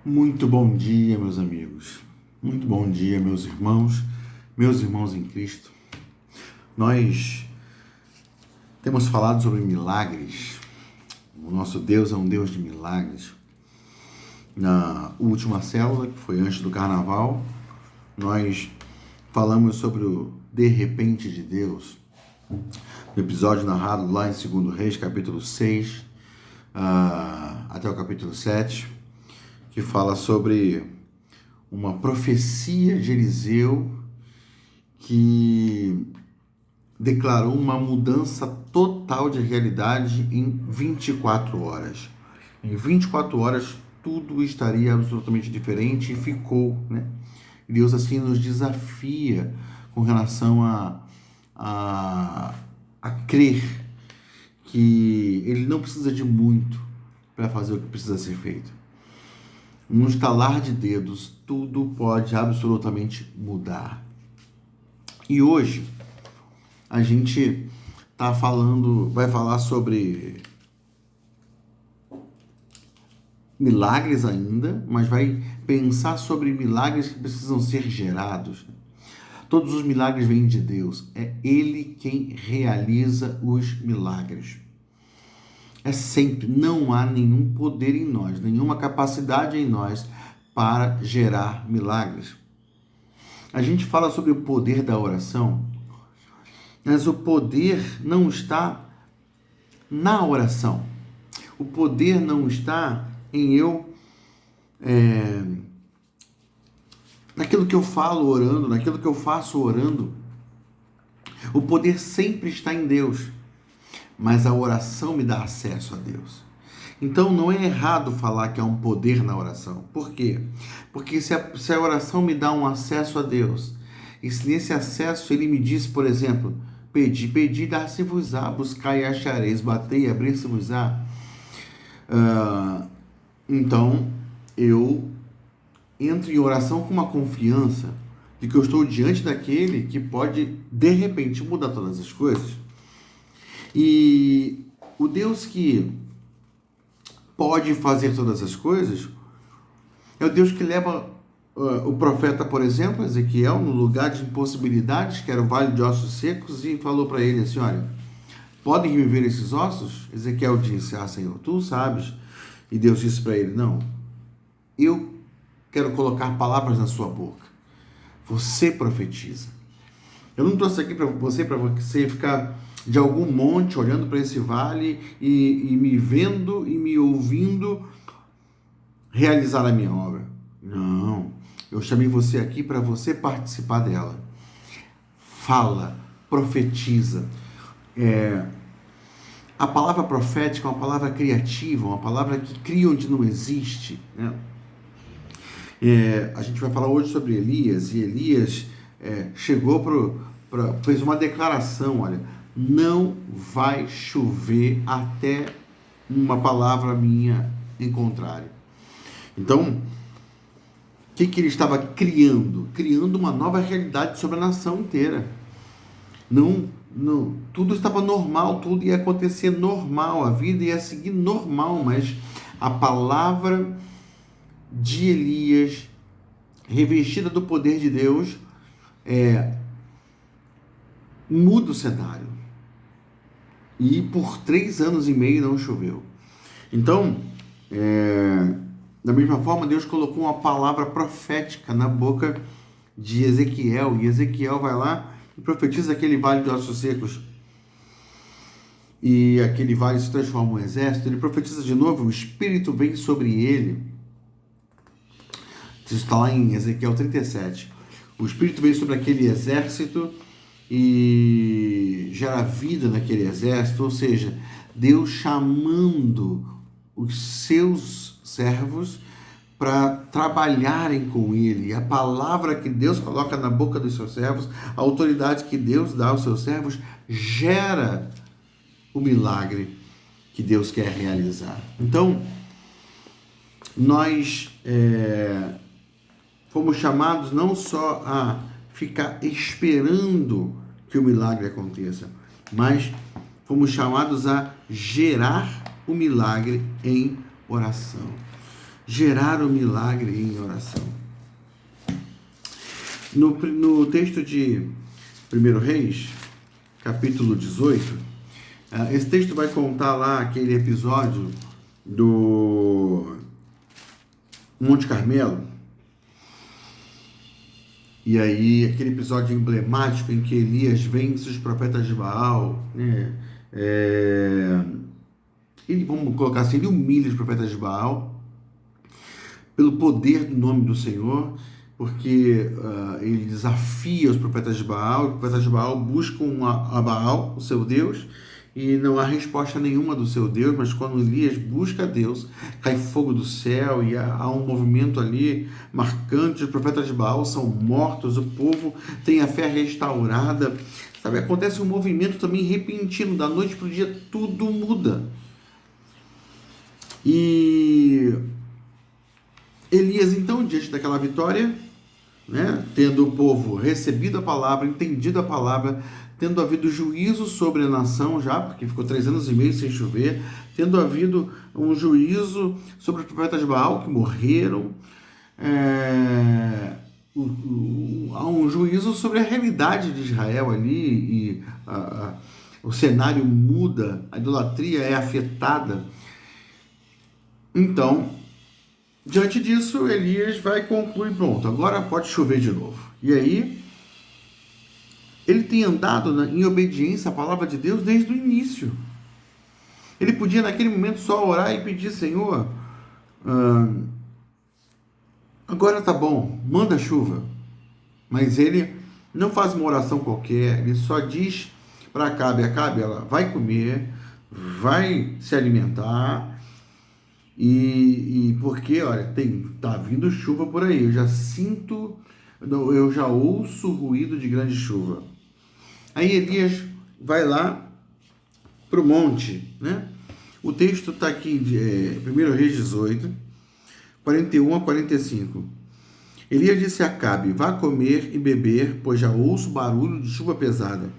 Muito bom dia, meus amigos. Muito bom dia, meus irmãos em Cristo. Nós temos falado sobre milagres. O nosso Deus é um Deus de milagres. Na última célula, que foi antes do carnaval, nós falamos sobre o de repente de Deus. No episódio narrado lá em 2 Reis, capítulo 6, até o capítulo 7, que fala sobre uma profecia de Eliseu que declarou uma mudança total de realidade em 24 horas. Em 24 horas tudo estaria absolutamente diferente e ficou, né? Deus assim nos desafia com relação a crer que Ele não precisa de muito para fazer o que precisa ser feito. Num estalar de dedos, tudo pode absolutamente mudar. E hoje a gente vai falar sobre milagres ainda, mas vai pensar sobre milagres que precisam ser gerados. Todos os milagres vêm de Deus. É Ele quem realiza os milagres. É sempre, não há nenhum poder em nós, nenhuma capacidade em nós para gerar milagres. A gente fala sobre o poder da oração, mas o poder não está na oração. O poder não está em eu, naquilo que eu falo orando, naquilo que eu faço orando. O poder sempre está em Deus. Mas a oração me dá acesso a Deus. Então não é errado falar que há um poder na oração. Por quê? Porque se a oração me dá um acesso a Deus, e se nesse acesso Ele me diz, por exemplo, pedi, dar-se-vos-á, buscai e achareis, batei e abrir-se-vos-á, então eu entro em oração com uma confiança de que eu estou diante daquele que pode, de repente, mudar todas as coisas. E o Deus que pode fazer todas as coisas é o Deus que leva o profeta, por exemplo, Ezequiel, no lugar de impossibilidades, que era o vale de ossos secos, e falou para ele assim: olha, podem viver esses ossos? Ezequiel disse: Senhor, tu sabes. E Deus disse para ele: não, eu quero colocar palavras na sua boca. Você profetiza. Eu não trouxe aqui para você ficar de algum monte olhando para esse vale e me vendo e me ouvindo realizar a minha obra. Não, eu chamei você aqui para você participar dela. Fala, profetiza. A palavra profética é uma palavra criativa, uma palavra que cria onde não existe, né? A gente vai falar hoje sobre Elias, e Elias chegou fez uma declaração: olha, não vai chover até uma palavra minha em contrário. Então, o que ele estava criando? Criando uma nova realidade sobre a nação inteira. Não, tudo estava normal, tudo ia acontecer normal, a vida ia seguir normal, mas a palavra de Elias, revestida do poder de Deus, muda o cenário. E por 3 anos e meio não choveu. Então, da mesma forma, Deus colocou uma palavra profética na boca de Ezequiel, e Ezequiel vai lá e profetiza aquele vale de ossos secos, e aquele vale se transforma em um exército. Ele profetiza de novo, o Espírito vem sobre ele. Isso está lá em Ezequiel 37. O Espírito veio sobre aquele exército e gera vida naquele exército, ou seja, Deus chamando os seus servos para trabalharem com Ele. A palavra que Deus coloca na boca dos seus servos, a autoridade que Deus dá aos seus servos, gera o milagre que Deus quer realizar. Então, nós fomos chamados não só a ficar esperando que o milagre aconteça, mas fomos chamados a gerar o milagre em oração. gerar o milagre em oração. No texto de 1 Reis, capítulo 18, esse texto vai contar lá aquele episódio do Monte Carmelo. E aí, aquele episódio emblemático em que Elias vence os profetas de Baal, né? Vamos colocar assim, ele humilha os profetas de Baal pelo poder do nome do Senhor, porque ele desafia os profetas de Baal. Os profetas de Baal buscam a Baal, o seu Deus, e não há resposta nenhuma do seu Deus, mas quando Elias busca a Deus, cai fogo do céu e há um movimento ali marcante. Os profetas de Baal são mortos, o povo tem a fé restaurada, sabe? Acontece um movimento também repentino, da noite para o dia tudo muda. E Elias, então, diante daquela vitória, né, tendo o povo recebido a palavra, entendido a palavra, tendo havido juízo sobre a nação já, porque ficou 3 anos e meio sem chover, tendo havido um juízo sobre os profetas de Baal que morreram, há um juízo sobre a realidade de Israel ali, e o cenário muda, a idolatria é afetada. Então, diante disso, Elias vai concluir, pronto, agora pode chover de novo. E aí, ele tem andado em obediência à palavra de Deus desde o início. Ele podia, naquele momento, só orar e pedir, Senhor, agora tá bom, manda chuva. Mas ele não faz uma oração qualquer, ele só diz para Acabe, ela vai comer, vai se alimentar, e porque, olha, tá vindo chuva por aí, eu já ouço o ruído de grande chuva. Aí Elias vai lá para o monte, né? O texto está aqui de 1 Reis 18, 41 a 45. Elias disse a Acabe, vá comer e beber, pois já ouço barulho de chuva pesada.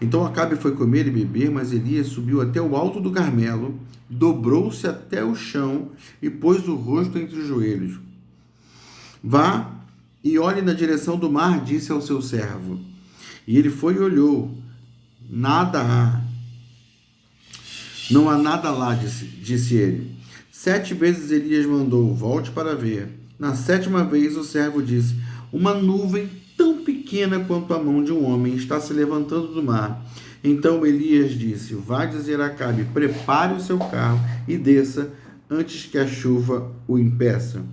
Então Acabe foi comer e beber, mas Elias subiu até o alto do Carmelo, dobrou-se até o chão e pôs o rosto entre os joelhos. Vá e olhe na direção do mar, disse ao seu servo. E ele foi e olhou. Nada há. Não há nada lá, disse ele. 7 vezes Elias mandou, volte para ver. Na 7ª vez o servo disse, uma nuvem tão pequena quanto a mão de um homem está se levantando do mar. Então Elias disse, vá dizer a Acabe, prepare o seu carro e desça antes que a chuva o impeça.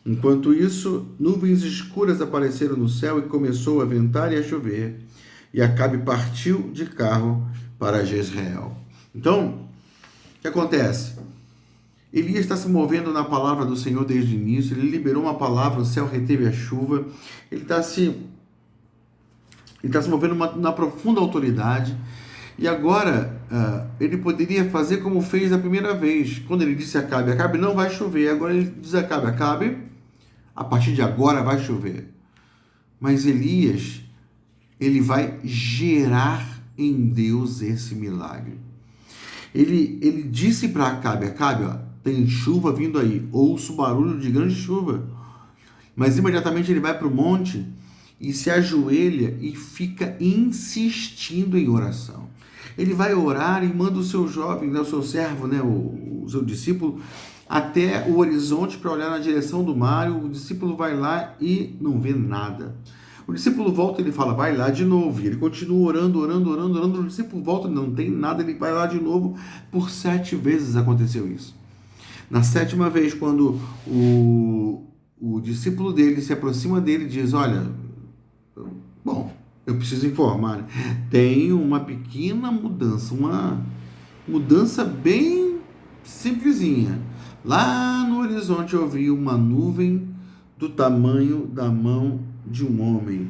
Enquanto isso, nuvens escuras apareceram no céu e começou a ventar e a chover. E Acabe partiu de carro para Jezreel. Então, o que acontece? Elias está se movendo na palavra do Senhor desde o início, ele liberou uma palavra, o céu reteve a chuva, ele está se movendo na profunda autoridade, e agora ele poderia fazer como fez a primeira vez, quando ele disse a Acabe, não vai chover, agora ele diz a Acabe, a partir de agora vai chover. Mas Elias, ele vai gerar em Deus esse milagre. Ele disse para Acabe, ó, tem chuva vindo aí, ouço o barulho de grande chuva. Mas imediatamente ele vai para o monte e se ajoelha e fica insistindo em oração. Ele vai orar e manda o seu jovem, o seu servo, o seu discípulo, até o horizonte para olhar na direção do mar. O discípulo vai lá e não vê nada. O discípulo volta e ele fala, vai lá de novo. E ele continua orando. O discípulo volta, não tem nada, ele vai lá de novo. Por 7 vezes aconteceu isso. Na 7ª vez, quando o discípulo dele se aproxima dele e diz, olha, bom, eu preciso informar, né? Tem uma pequena mudança, uma mudança bem simplesinha. Lá no horizonte eu vi uma nuvem do tamanho da mão de um homem.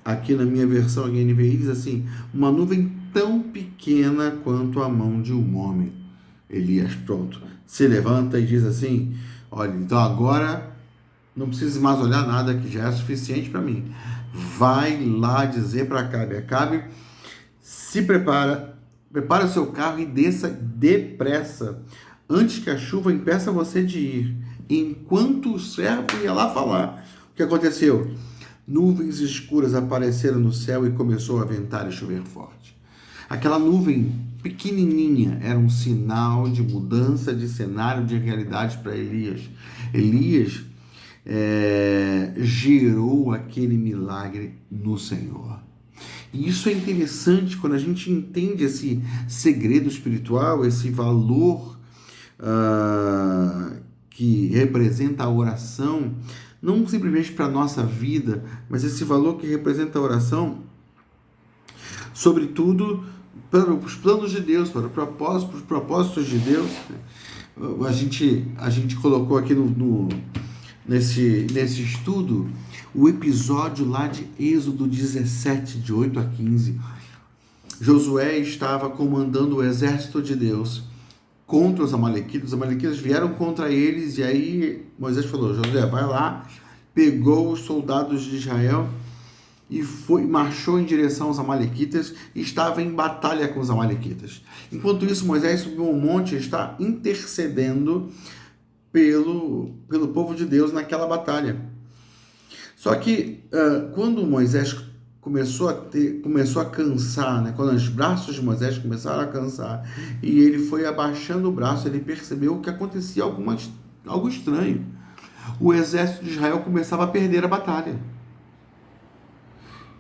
Aqui na minha versão, a NVI diz assim, uma nuvem tão pequena quanto a mão de um homem. Elias, pronto, se levanta e diz assim, olha, então agora não precisa mais olhar nada, que já é suficiente para mim. Vai lá dizer para Acabe, se prepara o seu carro e desça depressa, antes que a chuva impeça você de ir. Enquanto o servo ia lá falar, o que aconteceu? Nuvens escuras apareceram no céu e começou a ventar e chover forte. Aquela nuvem pequenininha era um sinal de mudança de cenário de realidade para Elias. Elias gerou aquele milagre no Senhor. E isso é interessante quando a gente entende esse segredo espiritual, esse valor que representa a oração, não simplesmente para a nossa vida, mas esse valor que representa a oração, sobretudo para os planos de Deus, para os propósitos de Deus. A gente colocou aqui nesse estudo o episódio lá de Êxodo 17, de 8 a 15. Josué estava comandando o exército de Deus contra os amalequitas. Os amalequitas vieram contra eles e aí Moisés falou: Josué, vai lá, pegou os soldados de Israel e marchou em direção aos amalequitas e estava em batalha com os amalequitas. Enquanto isso, Moisés subiu um monte e está intercedendo pelo povo de Deus naquela batalha. Só que quando Moisés começou a cansar, né? Quando os braços de Moisés começaram a cansar e ele foi abaixando o braço, ele percebeu que acontecia algo estranho. O exército de Israel começava a perder a batalha.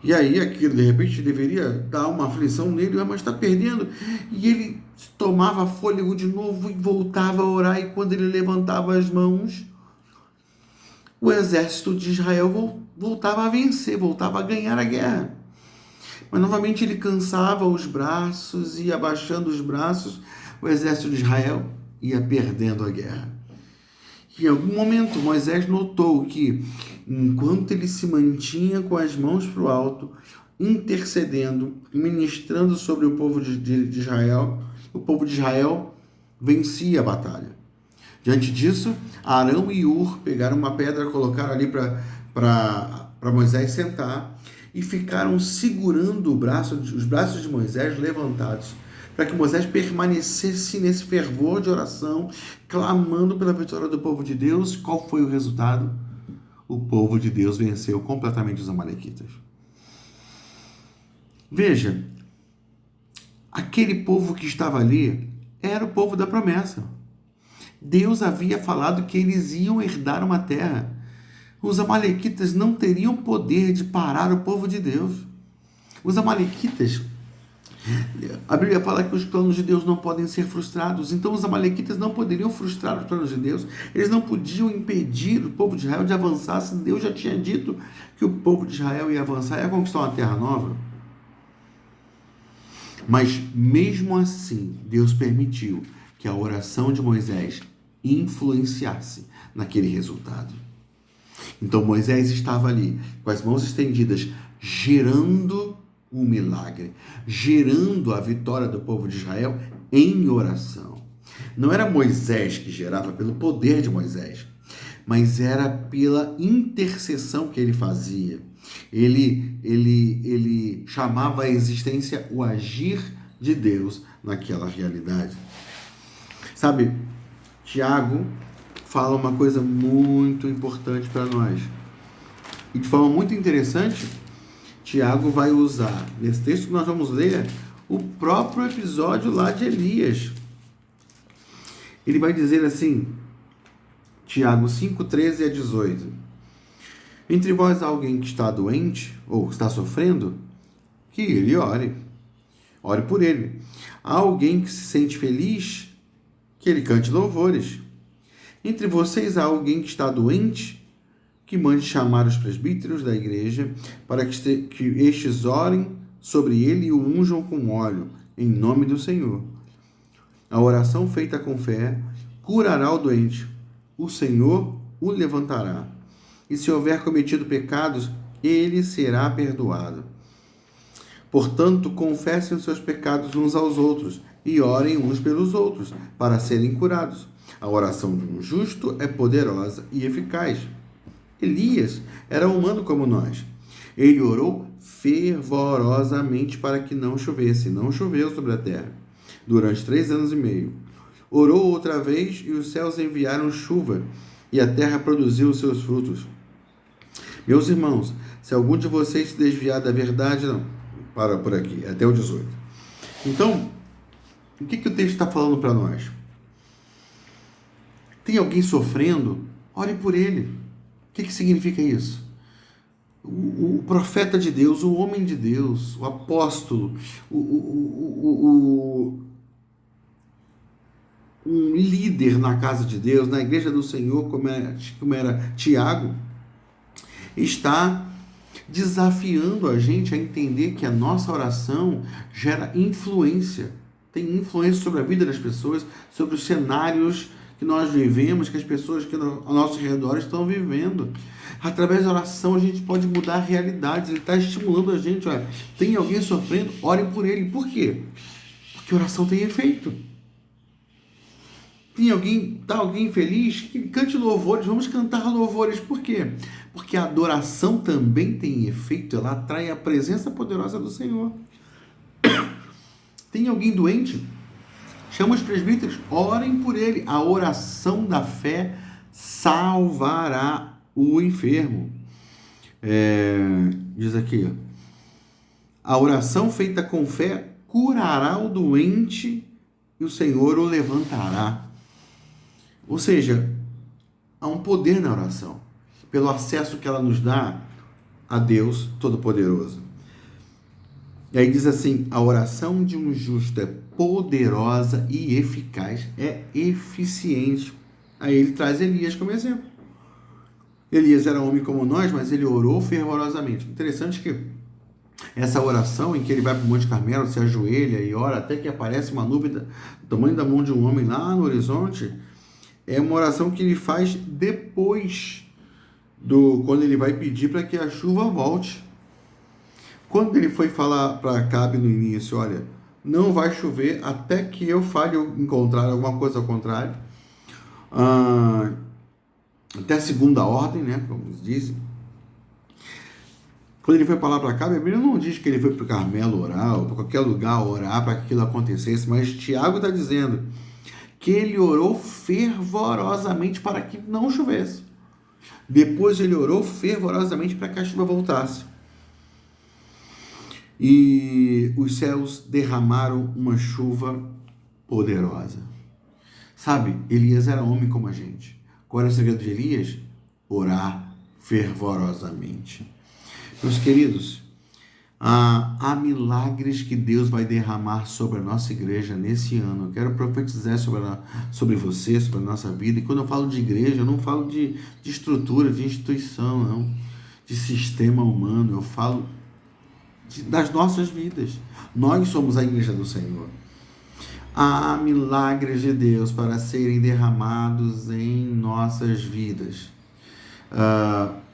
E aí aquilo de repente deveria dar uma aflição nele, mas está perdendo. E ele tomava fôlego de novo e voltava a orar, e quando ele levantava as mãos, o exército de Israel voltava a vencer, voltava a ganhar a guerra. Mas novamente ele cansava os braços e abaixando os braços, o exército de Israel ia perdendo a guerra. E em algum momento Moisés notou que enquanto ele se mantinha com as mãos para o alto, intercedendo, ministrando sobre o povo de Israel, o povo de Israel vencia a batalha. Diante disso, Arão e Ur pegaram uma pedra, colocaram ali para Moisés sentar e ficaram segurando os braços de Moisés levantados, para que Moisés permanecesse nesse fervor de oração, clamando pela vitória do povo de Deus. Qual foi o resultado? O povo de Deus venceu completamente os amalequitas. Veja, aquele povo que estava ali era o povo da promessa. Deus havia falado que eles iam herdar uma terra. Os amalequitas não teriam poder de parar o povo de Deus. Os amalequitas, a Bíblia fala que os planos de Deus não podem ser frustrados. Então os amalequitas não poderiam frustrar os planos de Deus. Eles não podiam impedir o povo de Israel de avançar, se Deus já tinha dito que o povo de Israel ia avançar e ia conquistar uma terra nova. Mas mesmo assim, Deus permitiu que a oração de Moisés influenciasse naquele resultado. Então Moisés estava ali com as mãos estendidas, gerando um milagre, gerando a vitória do povo de Israel em oração. Não era Moisés que gerava pelo poder de Moisés, mas era pela intercessão que ele fazia. Ele chamava à existência o agir de Deus naquela realidade. Sabe, Tiago fala uma coisa muito importante para nós. E de forma muito interessante, Tiago vai usar, nesse texto que nós vamos ler, o próprio episódio lá de Elias. Ele vai dizer assim, Tiago 5, 13 a 18. Entre vós há alguém que está doente, ou está sofrendo, que ele ore. Ore por ele. Há alguém que se sente feliz, que ele cante louvores. Entre vocês há alguém que está doente, que mande chamar os presbíteros da igreja, para que estes orem sobre ele e o unjam com óleo, em nome do Senhor. A oração feita com fé curará o doente. O Senhor o levantará. E se houver cometido pecados, ele será perdoado. Portanto, confessem os seus pecados uns aos outros e orem uns pelos outros, para serem curados. A oração de um justo é poderosa e eficaz. Elias era humano como nós. Ele orou fervorosamente para que não chovesse. Não choveu sobre a terra durante 3 anos e meio. Orou outra vez e os céus enviaram chuva e a terra produziu os seus frutos. Meus irmãos, se algum de vocês se desviar da verdade, não, para por aqui, até o 18. Então, o que o texto está falando para nós? Tem alguém sofrendo? Ore por ele. O que significa isso? O profeta de Deus, o homem de Deus, o apóstolo, um líder na casa de Deus, na igreja do Senhor, como era Tiago, está desafiando a gente a entender que a nossa oração gera influência, tem influência sobre a vida das pessoas, sobre os cenários que nós vivemos, que as pessoas que ao nosso redor estão vivendo. Através da oração a gente pode mudar realidades. Ele está estimulando a gente, olha, tem alguém sofrendo, ore por ele. Por quê? Porque a oração tem efeito. Está alguém feliz? Que cante louvores, vamos cantar louvores. Por quê? Porque a adoração também tem efeito, ela atrai a presença poderosa do Senhor. Tem alguém doente? Chama os presbíteros, orem por ele. A oração da fé salvará o enfermo. Diz aqui, a oração feita com fé curará o doente e o Senhor o levantará. Ou seja, há um poder na oração, pelo acesso que ela nos dá a Deus Todo-Poderoso. E aí diz assim, a oração de um justo é poderosa e eficaz, é eficiente. Aí ele traz Elias como exemplo. Elias era homem como nós, mas ele orou fervorosamente. Interessante que essa oração em que ele vai para o Monte Carmelo, se ajoelha e ora até que aparece uma nuvem do tamanho da mão de um homem lá no horizonte, é uma oração que ele faz depois quando ele vai pedir para que a chuva volte. Quando ele foi falar para Acabe no início, olha, não vai chover até que eu fale ou encontrar alguma coisa ao contrário, até a segunda ordem, né, como dizem. Quando ele foi falar para Acabe, a Bíblia não diz que ele foi para o Carmelo orar, ou para qualquer lugar orar para que aquilo acontecesse, mas Tiago está dizendo que ele orou fervorosamente para que não chovesse. Depois ele orou fervorosamente para que a chuva voltasse. E os céus derramaram uma chuva poderosa. Sabe, Elias era homem como a gente. Qual era o segredo de Elias? Orar fervorosamente. Meus queridos, há milagres que Deus vai derramar sobre a nossa igreja nesse ano. Eu quero profetizar sobre você, sobre a nossa vida. E quando eu falo de igreja, eu não falo de estrutura, de instituição, não, de sistema humano. Eu falo das nossas vidas. Nós somos a igreja do Senhor. Há milagres de Deus para serem derramados em nossas vidas.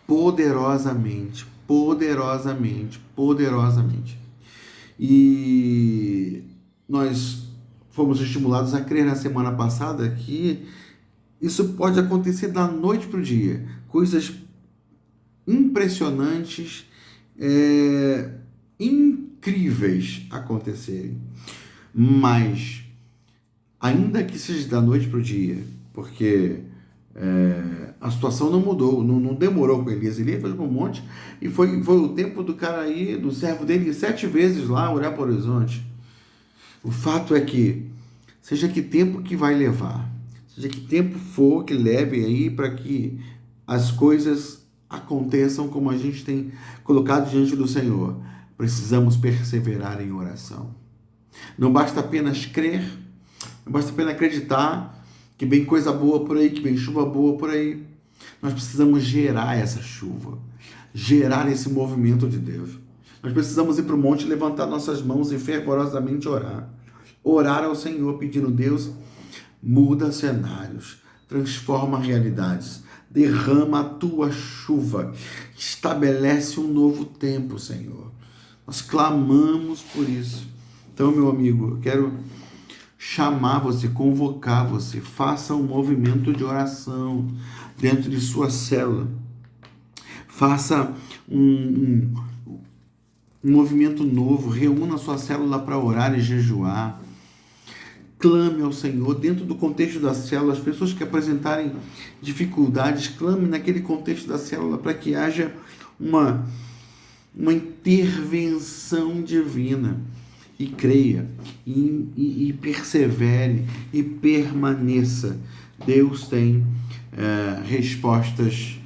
Poderosamente. E nós fomos estimulados a crer na semana passada que isso pode acontecer da noite para o dia. Coisas impressionantes, incríveis acontecerem. Mas, ainda que seja da noite para o dia, porque a situação não mudou, não demorou com Elias. Elias foi para um monte e foi o tempo do cara aí, do servo dele, 7 vezes lá olhar para o horizonte. O fato é que, seja que tempo que vai levar, seja que tempo for que leve aí para que as coisas aconteçam como a gente tem colocado diante do Senhor, precisamos perseverar em oração. Não basta apenas crer, não basta apenas acreditar que vem coisa boa por aí, que vem chuva boa por aí. Nós precisamos gerar essa chuva, gerar esse movimento de Deus. Nós precisamos ir para o monte, levantar nossas mãos e fervorosamente orar. Orar ao Senhor pedindo, Deus, muda cenários, transforma realidades, derrama a tua chuva, estabelece um novo tempo, Senhor. Nós clamamos por isso. Então, meu amigo, eu quero chamar você, convocar você, faça um movimento de oração dentro de sua célula. Faça um movimento novo, reúna a sua célula para orar e jejuar. clame ao Senhor dentro do contexto da célula. As pessoas que apresentarem dificuldades, clame naquele contexto da célula para que haja uma intervenção divina. E creia, e persevere, e permaneça. Deus tem respostas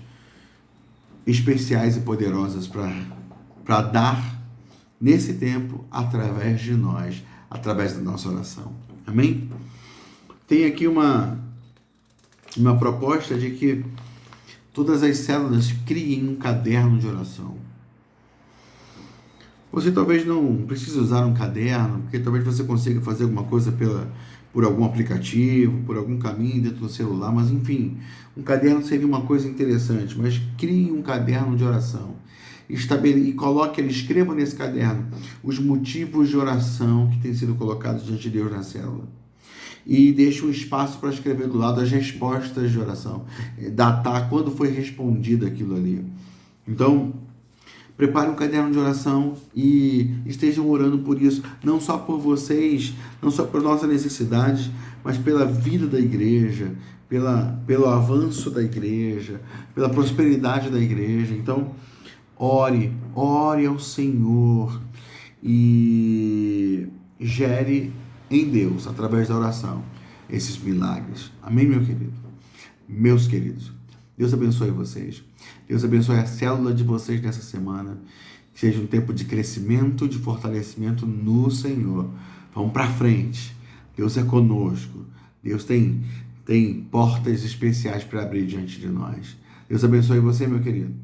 especiais e poderosas para dar nesse tempo, através de nós, através da nossa oração. Amém? Tem aqui uma proposta de que todas as células criem um caderno de oração. Você talvez não precise usar um caderno, porque talvez você consiga fazer alguma coisa por algum aplicativo, por algum caminho dentro do celular, mas enfim, um caderno seria uma coisa interessante, mas crie um caderno de oração. E coloque, escreva nesse caderno os motivos de oração que têm sido colocados diante de Deus na célula. E deixe um espaço para escrever do lado as respostas de oração, datar quando foi respondido aquilo ali. Então, prepare um caderno de oração e estejam orando por isso, não só por vocês, não só por nossa necessidade, mas pela vida da igreja, pelo avanço da igreja, pela prosperidade da igreja. Então, ore ao Senhor e gere em Deus, através da oração, esses milagres. Amém, meu querido? Meus queridos, Deus abençoe vocês. Deus abençoe a célula de vocês nessa semana. Que seja um tempo de crescimento, de fortalecimento no Senhor. Vamos para frente. Deus é conosco. Deus tem portas especiais para abrir diante de nós. Deus abençoe você, meu querido.